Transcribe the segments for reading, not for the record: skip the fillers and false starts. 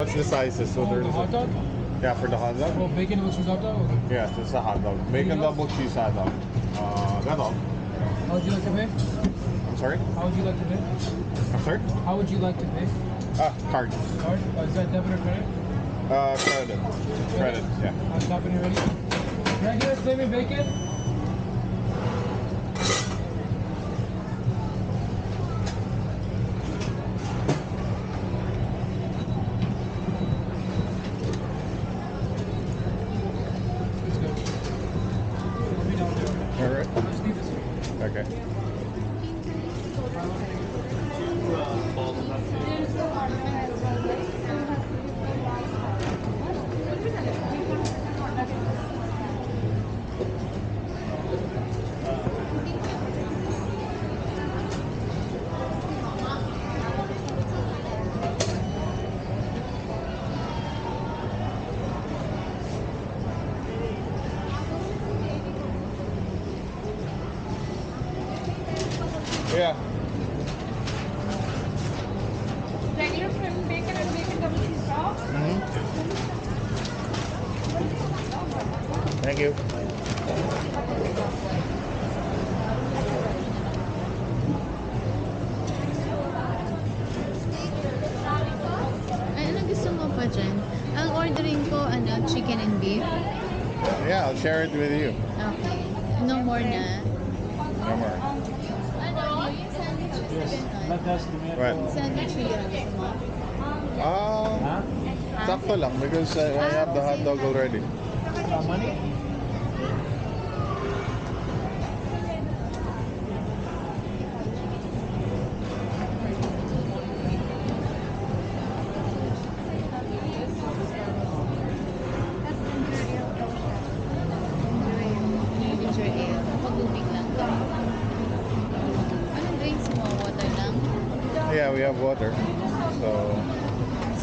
What's the sizes? So there's hot dog? yeah, for the hot dog. Oh, bacon double cheese hot dog? Okay. Yeah, it's a hot dog. Bacon double cheese hot dog. That's all. How would you like to pay? I'm sorry. How would you like to pay? I'm sorry. How would you like to pay? Card. Card? Is that debit or credit? Credit. Credit. Yeah. I'll stop when you're ready. Regular flaming bacon? It's good. I'll be down there. All right. Just leave this here. Okay. Yeah. Regular flaming bacon and bacon double cheese sauce. Thank you. Ano gusto mo pa dyan? Ang ordering ko, chicken and beef. Yeah, I'll share it with you. Okay. No more na. No more. What? Sandwich yun. Gusto mo? Sakto lang because I have the hot dog already. Money? Ginger ale. Pag-ubig lang. Anong drinks mo? Water lang? Yeah, we have water. So,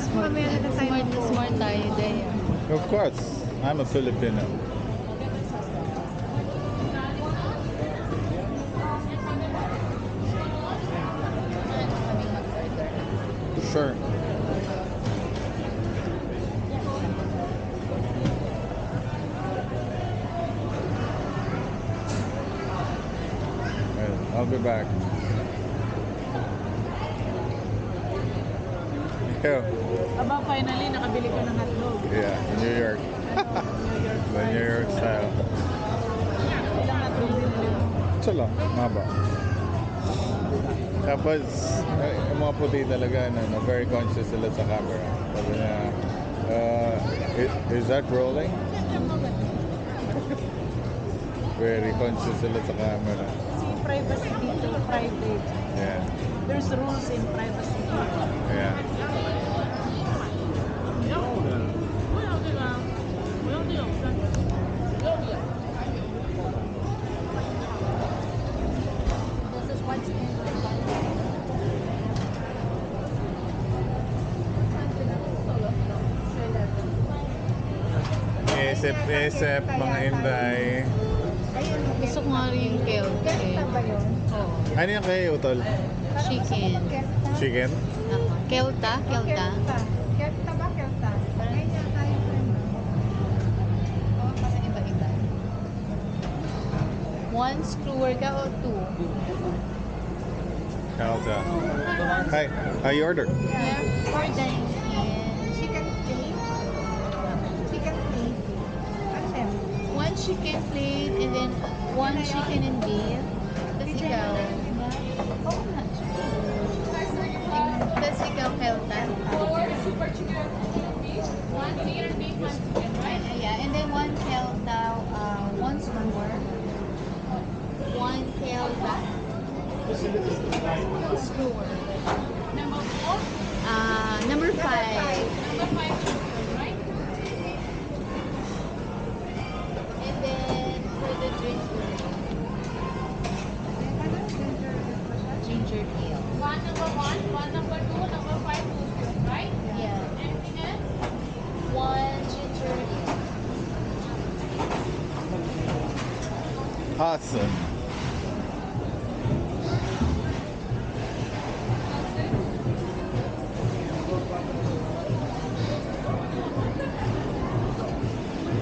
Smart tayo day. of course, I'm a Filipino. Kaming mag-order. Sure. I'll be back. Yeah, Aba, finally, nakabili ko ng hotdog. yeah, New York. The New York style. Ilang hotdog binili mo? Ito lang, maba. Tapos, yung mga puti talaga, very conscious sila sa camera. Sabi niya, is that rolling? Very conscious sila sa camera. Kasi privacy dito, private. Yeah, There's rules in privacy dito. yeah. This is what's in Isip, mga Inday. Gusto ko nga rin yung kale. ba yun? Oo. Ano yung kayo, Utol? Chicken. Chicken? Kelta? Kelta? Kelta ba? Kelta? Ayun yan tayo. Oo, kasi iba-iba. One screwer ka o two? Kalta. Hi, how you order? Yeah. Ordering Chicken plate. Chicken plate. one chicken plate and then one chicken and beef. Tapos ikaw. Oo nga. Tapos ikaw, Kelta. Super chicken beef. One chicken beef, one chicken, right? Yeah, and then one Kelta, one screwer. One Kelta. Screwer. Number 4. Number 5. Number 5 is right? And then for the drink, ginger ale. One number 1, one number 2, number 5, 2, right? Yeah. Anything else? One ginger ale. Awesome.